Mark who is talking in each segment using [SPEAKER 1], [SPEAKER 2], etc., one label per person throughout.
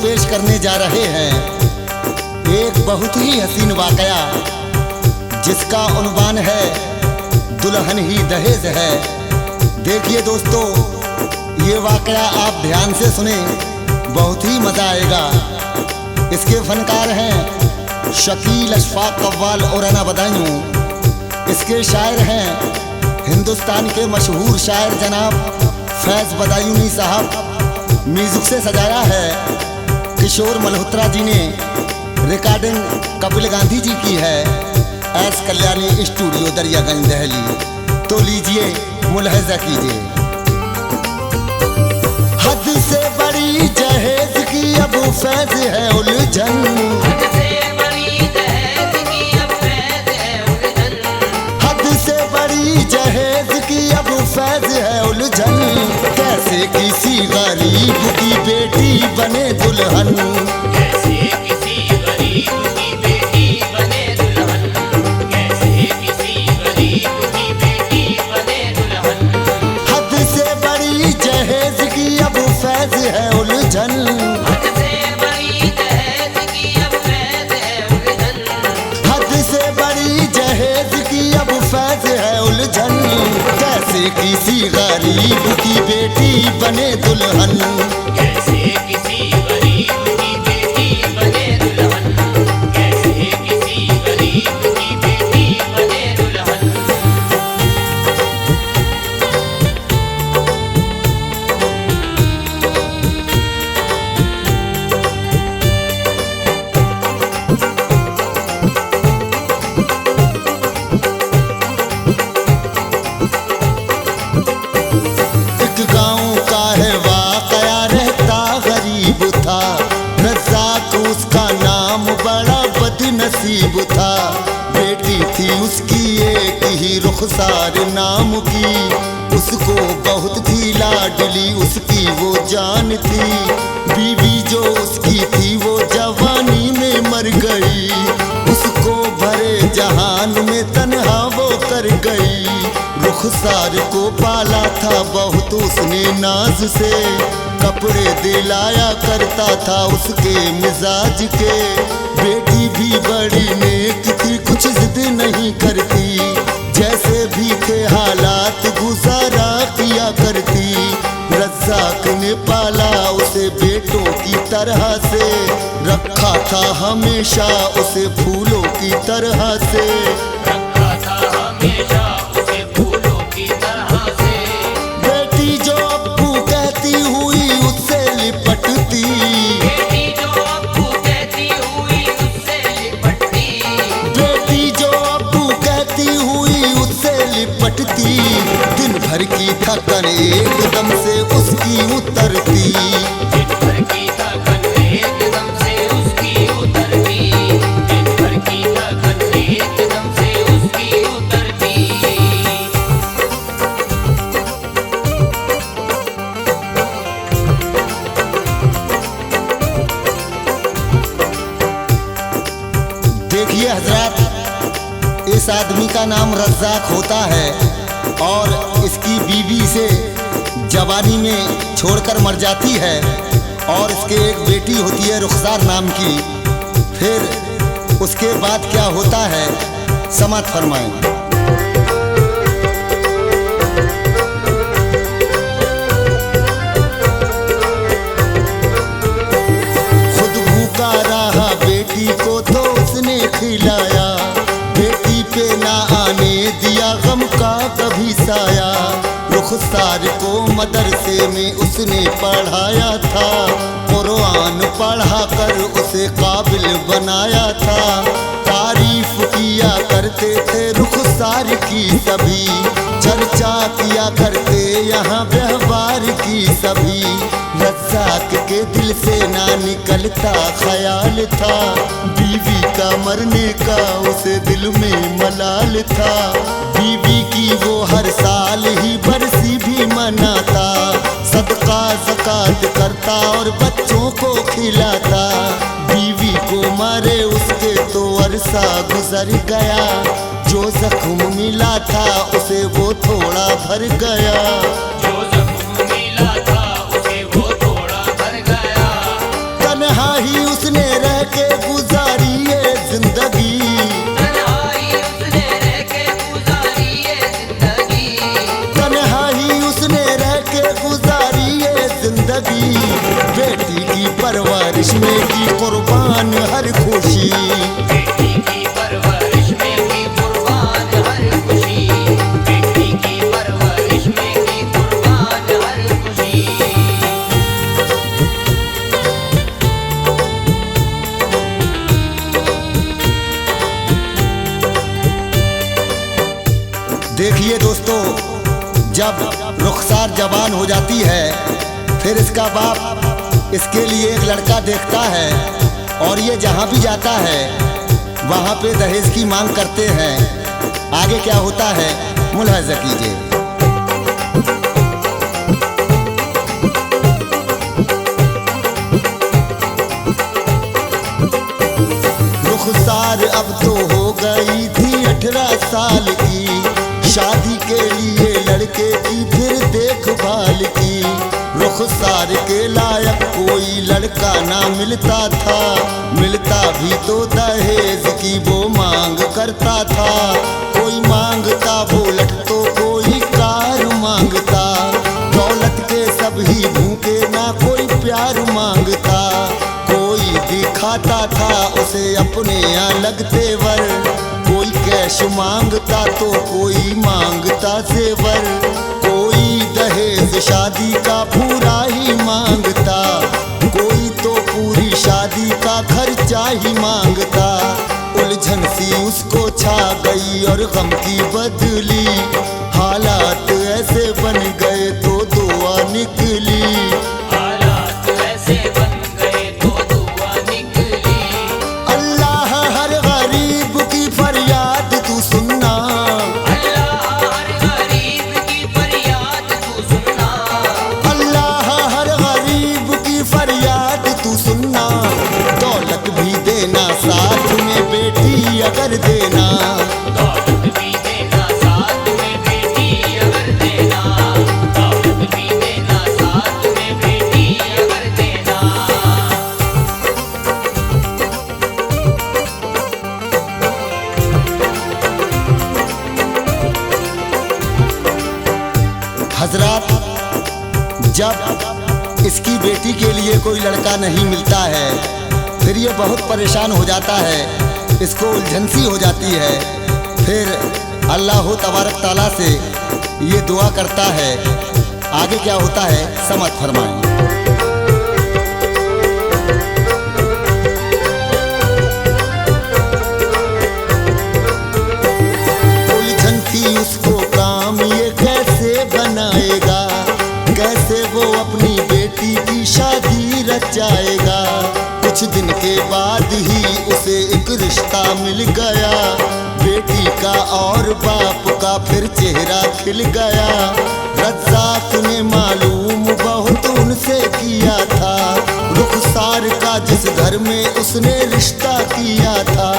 [SPEAKER 1] पेश करने जा रहे हैं एक बहुत ही हसीन वाकया, जिसका उन्वान है दुल्हन ही दहेज है। देखिए दोस्तों, ये वाकया आप ध्यान से सुने, बहुत ही मज़ा आएगा। इसके फनकार हैं शकील अशफाक कव्वाल और अना बदायूं। इसके शायर हैं हिंदुस्तान के मशहूर शायर जनाब फैज़ बदायूनी साहब। म्यूजिक से सजाया है किशोर मल्होत्रा जी ने। रिकॉर्डिंग कपिल गांधी जी की है, एस कल्याणी स्टूडियो दरियागंज दिल्ली। तो लीजिए मुलाहिजा कीजिए। हद से बड़ी जहेज की अब फैज़ है उलझन, हद से बड़ी जहेज की अब फैज़ है उलझन, हद से बड़ी जहेज की अब फैज़ है उलझन। कैसे किसी गरीब की बेटी बने दुल्हन, कैसे किसी गरीब की बेटी बने दुल्हन, कैसे किसी गरीब की बेटी बने दुल्हन। हद से बड़ी जहेज की अब फैज़ है उलझन, हद से बड़ी जहेज की अब फैज़ है उलझन, हद से बड़ी जहेज की अब फैज़ है उलझन। कैसे किसी गरीब की बेटी बने दुल्हन, कैसे किसी गरीब की बेटी बने दुल्हन, कैसे किसी गरीब की बेटी बने दुल्हन। नसीब था, बेटी थी उसकी एक ही रुखसार नाम की, उसको बहुत थी लाडली उसकी वो जान थी। बीवी जो उसकी थी वो जवानी में मर गई, उसको भरे जहान में तन्हा वो कर गई। रुखसार को पाला था बहुत उसने नाज से, कपड़े दिलाया करता था उसके मिजाज के। बेटी भी बड़ी नेक थी, कुछ जिद नहीं करती, जैसे भी थे हालात गुजारा किया करती। रज़्ज़ाक ने पाला उसे बेटों की तरह से, रखा था हमेशा उसे फूलों की तरह से, रखा था हमेशा उसे फूलों की तरह से। बेटी जो अब्बू कहती हुई उससे लिपटती, बेटी जो अब्बू कहती हुई उससे लिपटती, बेटी जो अब्बू कहती हुई उससे लिपटती। दिन भर की थकन एकदम से उसकी उतरती, दिन भर की थकन एकदम से उसकी उतरती, दिन भर की थकन एकदम से उसकी उतरती। देखिए हजरत, इस आदमी का नाम रज़्ज़ाक होता है और इसकी बीवी से जवानी में छोड़कर मर जाती है, और इसके एक बेटी होती है रुखसार नाम की। फिर उसके बाद क्या होता है समात फरमाएं। खुद भूखा रहा बेटी को तो उसने खिलाया, बेटी पे ना आने दिया गम का कभी साया। रुखसार को मदरसे में उसने पढ़ाया था, कुरान पढ़ा कर उसे काबिल बनाया था। तारीफ किया करते थे रुखसार की सभी, चर्चा किया करते यहाँ व्यवहार की सभी। रज़्ज़ाक के दिल से ना निकलता ख्याल था, बीवी का मरने का उसे दिल में मलाल था। बीवी की वो हर साल ही बरसी भी मनाता, सदका ज़कात करता और बच्चों को खिलाता। बीवी को मारे उसके तो अरसा गुजर गया, जो जख्म मिला था उसे वो थोड़ा भर गया, जो जख्म मिला था उसे वो थोड़ा भर गया। तन्हा परवरिश में की कुर्बान हर खुशी।
[SPEAKER 2] बेटी की परवरिश में की कुर्बान हर खुशी, बेटी की परवरिश में की कुर्बान हर खुशी।
[SPEAKER 1] देखिए दोस्तों, जब रुखसार जवान हो जाती है फिर इसका बाप इसके लिए एक लड़का देखता है और ये जहाँ भी जाता है वहाँ पे दहेज की मांग करते हैं। आगे क्या होता है मुलाहिजा कीजिए। रुखसार अब तो हो गई थी 18 साल की, शादी के लिए लड़के की फिर देखभाल की। रुखसार के लायक कोई लड़का ना मिलता था, मिलता भी तो दहेज की वो मांग करता था। कोई मांगता बुलेट तो कोई कार मांगता, दौलत के सभी भूखे ना कोई प्यार मांगता। कोई दिखाता था उसे अपने अलग तेवर, कोई कैश मांगता तो कोई मांगता जेवर। कोई दहेज शादी का पूरा ही मांगता, कोई तो पूरी शादी का खर्चा ही मांगता। उलझन सी उसको छा गई और गम की बदली, हालात ऐसे बन गए तो दुआ निकली।
[SPEAKER 2] हालात ऐसे बन गए तो दुआ निकली।
[SPEAKER 1] अल्लाह हर गरीब की फरियाद तू सुनना,
[SPEAKER 2] अल्लाह हर गरीब की फरियाद तू सुनना,
[SPEAKER 1] अल्लाह हर गरीब की फरियाद तू सुनना। दौलत भी देना साथ में बेटी अगर देना,
[SPEAKER 2] दौलत भी देना साथ में बेटी अगर देना, दौलत भी देना साथ में बेटी अगर देना।
[SPEAKER 1] हजरात, जब इसकी बेटी के लिए कोई लड़का नहीं मिलता है फिर ये बहुत परेशान हो जाता है, इसको उलझन सी हो जाती है। फिर अल्लाह तबारक ताला से ये दुआ करता है। आगे क्या होता है समझ फरमाएं। उलझन थी उसको काम ये कैसे बनाएगा, कैसे वो अपनी बेटी की शादी रचाएगा। कुछ दिन के बाद ही उसे एक रिश्ता मिल गया, बेटी का और बाप का फिर चेहरा खिल गया। रज़्ज़ाक ने मालूम बहुत उनसे किया था, रुखसार का जिस घर में उसने रिश्ता किया था।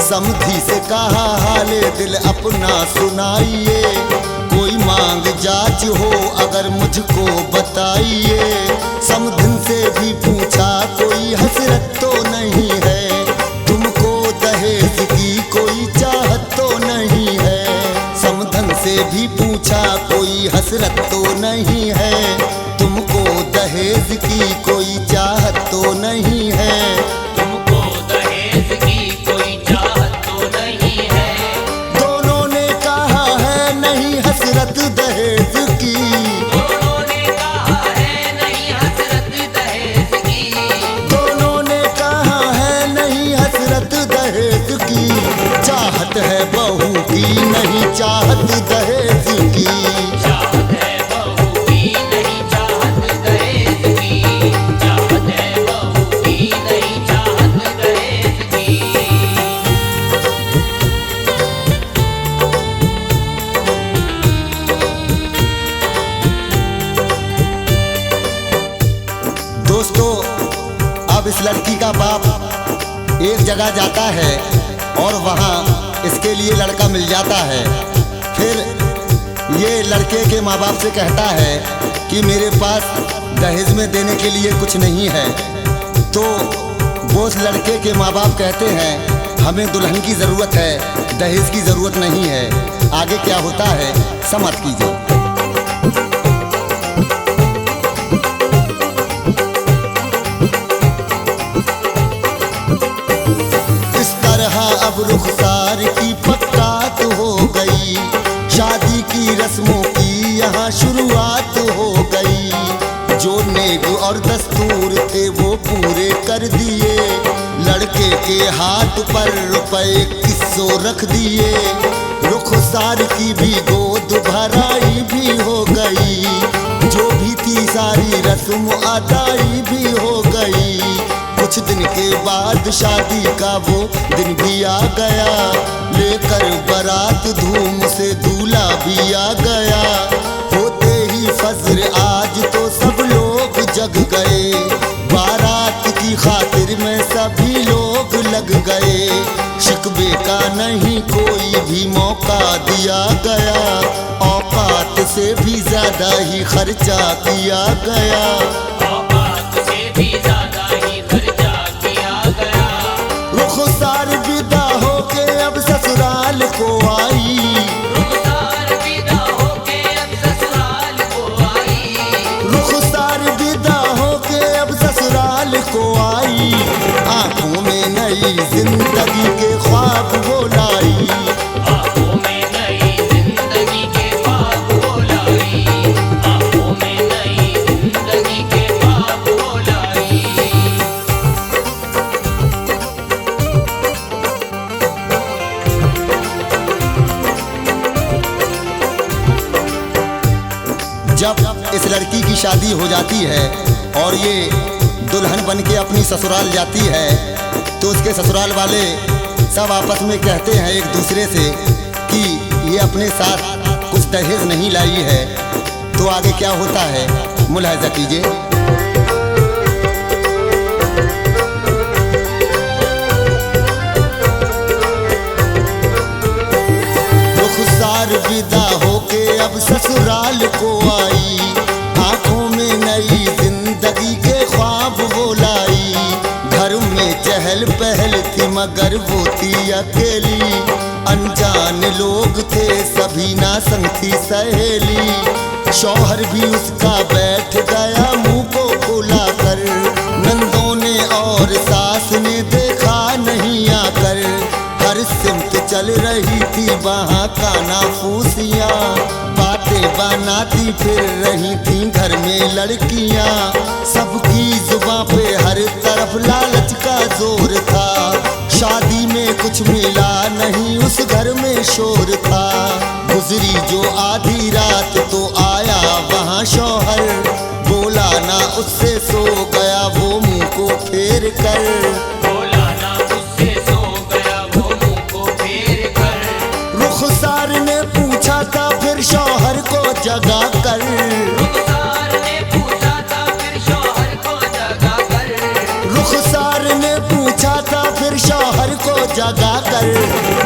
[SPEAKER 1] समधी से कहा हाले दिल अपना सुनाइए, कोई मांग जांच हो अगर मुझको बताइए। समधन से भी पूछा कोई हसरत तो नहीं है, तुमको दहेज की कोई चाहत तो नहीं है। समधन से भी पूछा कोई हसरत तो नहीं है, तुमको दहेज की कोई चाहत तो नहीं है।
[SPEAKER 2] तुमको दहेज की कोई चाहत तो नहीं है।
[SPEAKER 1] दोनों ने कहा है नहीं हसरत दहेज की,
[SPEAKER 2] दोनों ने कहा है नहीं हसरत दहेज की,
[SPEAKER 1] दोनों ने कहा है नहीं हसरत दहेज की। चाहत है बहू की नहीं चाहत दहेज की,
[SPEAKER 2] चाहत है बहू की नहीं चाहत दहेज की, चाहत है बहू की नहीं चाहत दहेज की।
[SPEAKER 1] दोस्तों, अब इस लड़की का बाप एक जगह जाता है और वहाँ इसके लिए लड़का मिल जाता है। फिर ये लड़के के माँ बाप से कहता है कि मेरे पास दहेज में देने के लिए कुछ नहीं है। तो वो उस लड़के के माँ बाप कहते हैं हमें दुल्हन की ज़रूरत है, दहेज की ज़रूरत नहीं है। आगे क्या होता है समाप्त कीजिए। अब रुखसार की पक्का तो हो गई, शादी की रस्मों की यहाँ शुरुआत हो गई। जो नेग और दस्तूर थे वो पूरे कर दिए, लड़के के हाथ पर रुपए 2100 रख दिए। रुखसार की भी गोद भराई भी हो गई, जो भी थी सारी रस्म अदाई भी हो गई। कुछ दिन के बाद शादी का वो दिन भी आ गया, लेकर बारात धूम से दूल्हा भी आ गया। होते ही फज्र आज तो सब लोग जग गए, बारात की खातिर में सभी लोग लग गए। शिकवे का नहीं कोई भी मौका दिया गया, औकात से भी ज्यादा ही खर्चा किया गया।
[SPEAKER 2] औकात से भी ज्यादा ही खर्चा किया गया।
[SPEAKER 1] रुखसार विदा होके अब ससुराल को आई,
[SPEAKER 2] रुखसार विदा होके अब ससुराल को आई।
[SPEAKER 1] रुखसार विदा होके अब ससुराल को आई। आंखों में नई जिंदगी के ख्वाब वो लाई,
[SPEAKER 2] आंखों में नई जिंदगी के ख्वाब वो लाई। आंखों में नई जिंदगी के ख्वाब वो लाई।
[SPEAKER 1] जब इस लड़की की शादी हो जाती है और ये दुल्हन बन के अपनी ससुराल जाती है, तो उसके ससुराल वाले सब आपस में कहते हैं एक दूसरे से कि ये अपने साथ कुछ दहेज नहीं लाई है। तो आगे क्या होता है मुलाहिजा कीजिए। रुखसार विदा होके अब ससुराल को आई, आंखों में नई जिंदगी के ख्वाब वो लाई। घर में चहल पहल थी मगर वो थी अकेली, अनजान लोग थे सभी ना संग थी सहेली। शौहर भी उसका बैठ गया मुंह को खुला कर, नंदों ने और सास ने देखा नहीं आकर। हर सिमत चल रही थी वहाँ काना फूसियाँ, बातें बनाती फिर रही थी घर में लड़कियाँ। सबकी जुबां पे हर तरफ लालच का जोर था, शादी में कुछ मिला नहीं उस घर में शोर था। गुजरी जो आधी रात तो आया वहाँ शौहर, बोला ना उससे सो गया वो मुंह को फेर कर।
[SPEAKER 2] बोला ना उससे सो गया वो मुंह को फेर कर।
[SPEAKER 1] रुखसार ने पूछा था फिर शौहर को जगा कर,
[SPEAKER 2] रुखसार ने पूछा था फिर शौहर को जगा कर।
[SPEAKER 1] रुखसार ने पूछा था फिर शौहर को जगा कर।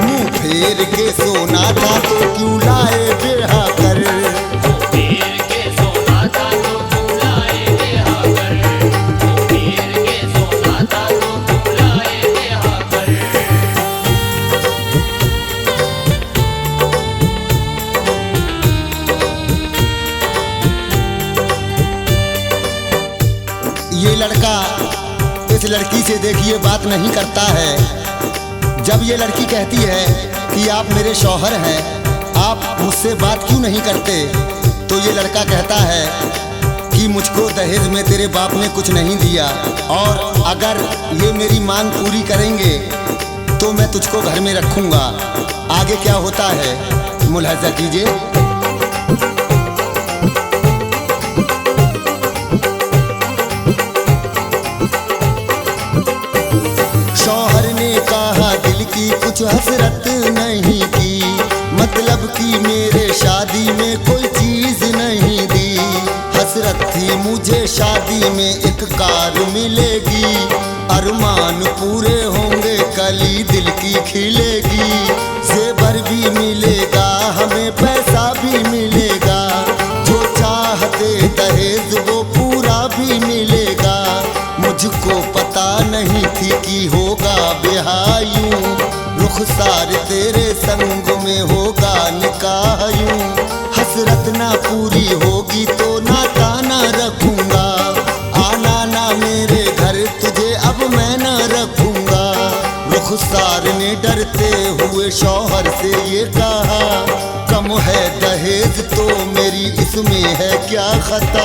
[SPEAKER 1] मुंह फेर के सोना था तो क्यों लाए बिरहा कर।
[SPEAKER 2] वो फेर के सोना था तो क्यों लाए बेहा कर। वो फेर के सोना था तो क्यों लाए बेहा कर।
[SPEAKER 1] ये लड़का इस लड़की से देखिए बात नहीं करता है। जब ये लड़की कहती है कि आप मेरे शौहर हैं, आप मुझसे बात क्यों नहीं करते, तो ये लड़का कहता है कि मुझको दहेज में तेरे बाप ने कुछ नहीं दिया, और अगर ये मेरी मांग पूरी करेंगे तो मैं तुझको घर में रखूंगा। आगे क्या होता है मुलाहिजा कीजिए। शौहर ने कहा दिल की कुछ हसरत नहीं की, मतलब कि मेरे शादी में कोई चीज नहीं दी। हसरत थी मुझे शादी में एक कार मिलेगी, अरमान पूरे होंगे कली दिल की खिलेगी। जेवर भी मिलेगा हमें पैसा भी मिलेगा, जो चाहते दहेज वो पूरा भी मिलेगा। मुझको पता नहीं थी कि होगा बेहायूं, रुखसार तेरे संग में होगा निकाह यूं। हसरत ना पूरी होगी तो नाता ना रखूंगा, आना ना मेरे घर तुझे अब मैं ना रखूंगा। रुख रुखसार ने डरते हुए शौहर से ये कहा, कम है दहेज तो मेरी इसमें है क्या खता।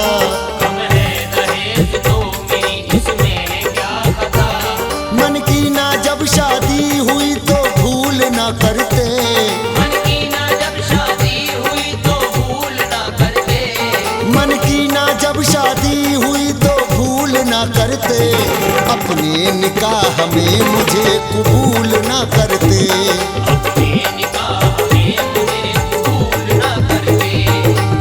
[SPEAKER 2] कम है दहेज तो मेरी इसमें है क्या खता।
[SPEAKER 1] मन की ना जब शादी हुई तो भूल ना करते,
[SPEAKER 2] मन की ना जब शादी हुई तो भूल ना करते।
[SPEAKER 1] मन की ना जब शादी हुई तो भूल ना करते, अपने निकाह में मुझे कबूल ना करते।
[SPEAKER 2] अपने निकाह में मुझे कबूल ना करते।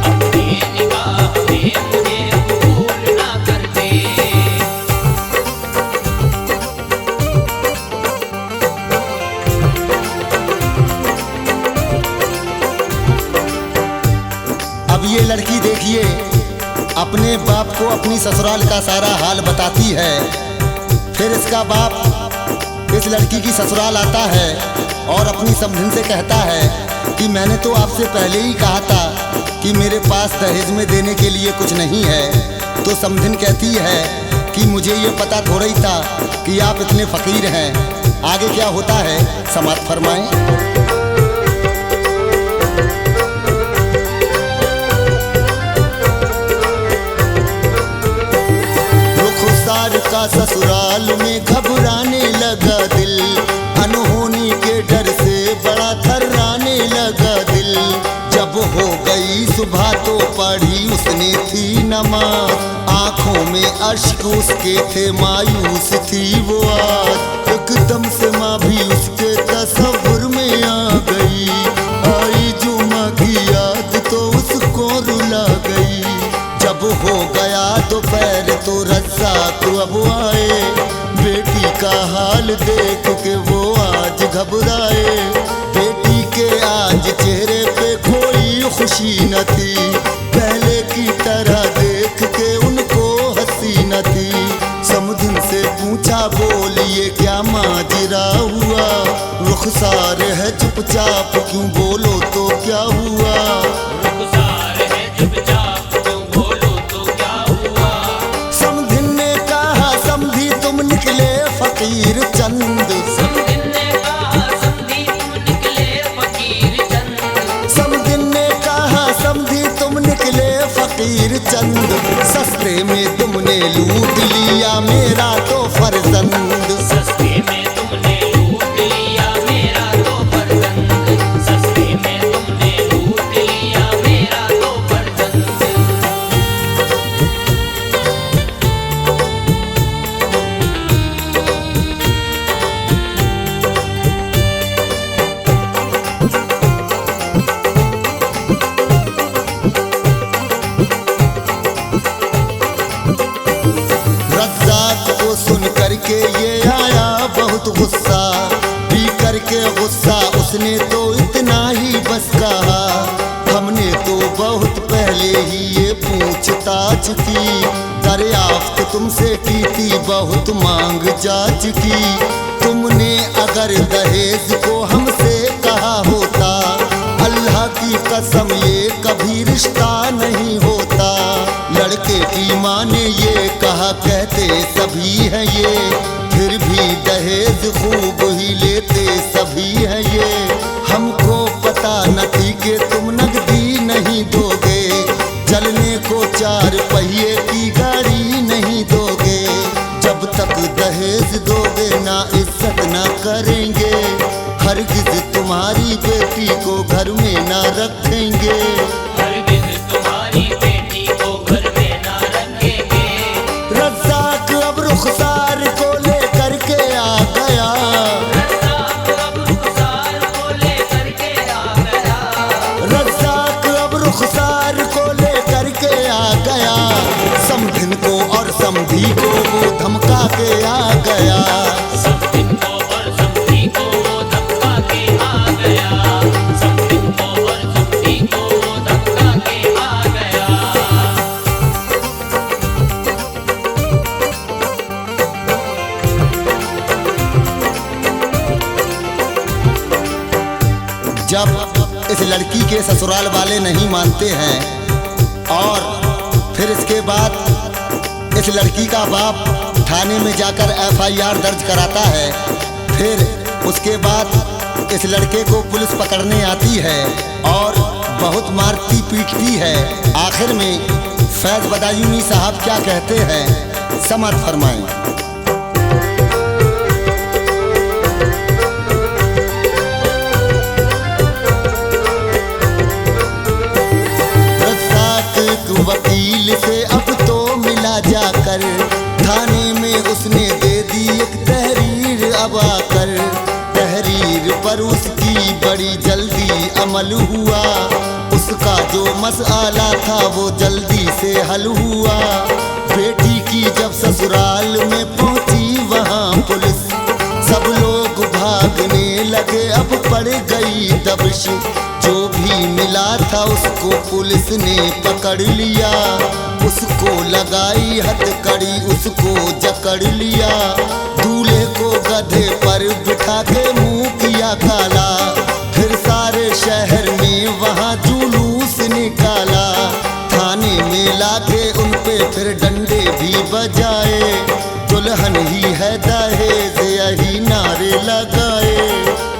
[SPEAKER 2] अपने निकाह में मुझे कबूल ना करते।
[SPEAKER 1] अब ये लड़की देखिए, अपने बाप को अपनी ससुराल का सारा हाल बताती है। फिर इसका बाप इस लड़की की ससुराल आता है और अपनी समधिन से कहता है कि मैंने तो आपसे पहले ही कहा था कि मेरे पास दहेज में देने के लिए कुछ नहीं है। तो समधिन कहती है कि मुझे ये पता थोड़ा ही था कि आप इतने फकीर हैं। आगे क्या होता है समाप्त फरमाएं। रुखसार का ससुराल में घबराने लगा दिल, अनहोनी के डर से बड़ा थर्राने लगा दिल। जब हो गई सुबह तो पढ़ी उसने थी नमाज, आंखों में अश्क उसके थे मायूस थी वो आज। एकदम से माँ भी उसके तसव्वुर में आ गई, आई जुमा की याद तो उसको रुला गई। जब हो गया दोपहर तो रज़्ज़ाक़ अब आए, बेटी का हाल देख के वो आज घबराए। बेटी के आज चेहरे पे कोई खुशी न थी, पहले की तरह देख के उनको हंसी न थी। समधिन से पूछा बोलिए क्या माजरा हुआ, रुखसार है चुपचाप क्यों बोलो तो क्या हुआ।
[SPEAKER 2] रुखसार है चुपचाप क्यों बोलो तो क्या हुआ।
[SPEAKER 1] समधिन ने कहा समधी तुम निकले फकीर चंद,
[SPEAKER 2] समधिन ने कहा समधी तुम निकले फकीर चंद।
[SPEAKER 1] समधिन ने कहा समधी तुम निकले फकीर चंद। सस्ते में तुमने लूट लिया मेरा तो फर्जंद,
[SPEAKER 2] सस्ते में तुमने लूट लिया मेरा तो फर्जंद। सस्ते में तुमने लूट लिया मेरा तो फर्जंद।
[SPEAKER 1] रज़्ज़ाक़ को सुन करके ये आया बहुत गुस्सा, पी करके गुस्सा उसने तो इतना ही बस कहा, हमने तो बहुत पहले ही ये पूछताछ की, दरियाफ्त तुमसे की थी बहुत मांग जांच की। तुमने अगर दहेज को हमसे कहा होता, अल्लाह की कसम ये कभी रिश्ता नहीं होता। लड़के की माँ ने ये कहा कहते सभी हैं ये, फिर भी दहेज खूब ही लेते सभी हैं ये। हमको पता न थी कि तुम नकदी नहीं दोगे, चलने को चार पहिए की गाड़ी नहीं दोगे। जब तक दहेज दोगे ना इज्जत ना करेंगे, हरगिज तुम्हारी बेटी को घर में ना रखेंगे।
[SPEAKER 2] हरगिज़ तुम्हारी बेटी को घर में ना रखेंगे।
[SPEAKER 1] रज़्ज़ाक़ अब रुखसार को लेकर के आ गया,
[SPEAKER 2] रज़्ज़ाक़ अब रुखसार को लेकर के आ गया।
[SPEAKER 1] रज़्ज़ाक़ अब रुखसार को लेकर के आ गया। समधिन को और समधी को वो धमका के आ गया।
[SPEAKER 2] समधिन को और समधी को वो धमका के आ गया। समधिन को और समधी को वो धमका के आ गया।
[SPEAKER 1] जब इस लड़की के ससुराल वाले नहीं मानते हैं और फिर इसके बाद इस लड़की का बाप थाने में जाकर FIR दर्ज कराता है, फिर उसके बाद इस लड़के को पुलिस पकड़ने आती है और बहुत मारती पीटती है। आखिर में फैज बदायूनी साहब क्या कहते हैं, समझ फरमाएं। वकील से अब तो मिला जाकर, थाने में उसने दे दी एक तहरीर अब आकर। तहरीर पर उसकी बड़ी जल्दी अमल हुआ, उसका जो मसला था वो जल्दी से हल हुआ। बेटी की जब ससुराल में पहुंची वहाँ पुलिस, सब लोग भागने लगे, अब पड़ गई दबिश। जो भी मिला था उसको पुलिस ने पकड़ लिया, उसको लगाई हथकड़ी, उसको जकड़ लिया। दूल्हे को गधे पर बिठा के मुंह किया काला, फिर सारे शहर में वहाँ जुलूस निकाला। थाने में लाके उन पे फिर डंडे भी बजाए, दुल्हन ही है दहेज यही नारे लगाए।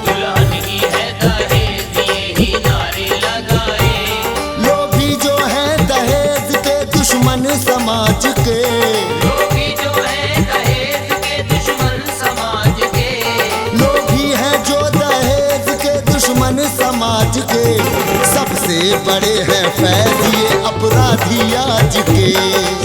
[SPEAKER 2] दुल्हन ही है दहेज यही नारे लगाए।
[SPEAKER 1] लोभी जो है दहेज के दुश्मन समाज के,
[SPEAKER 2] लोभी जो है दहेज के दुश्मन समाज के।
[SPEAKER 1] लोभी है जो दहेज के दुश्मन समाज के, सबसे बड़े हैं फैज ये अपराधी आज के।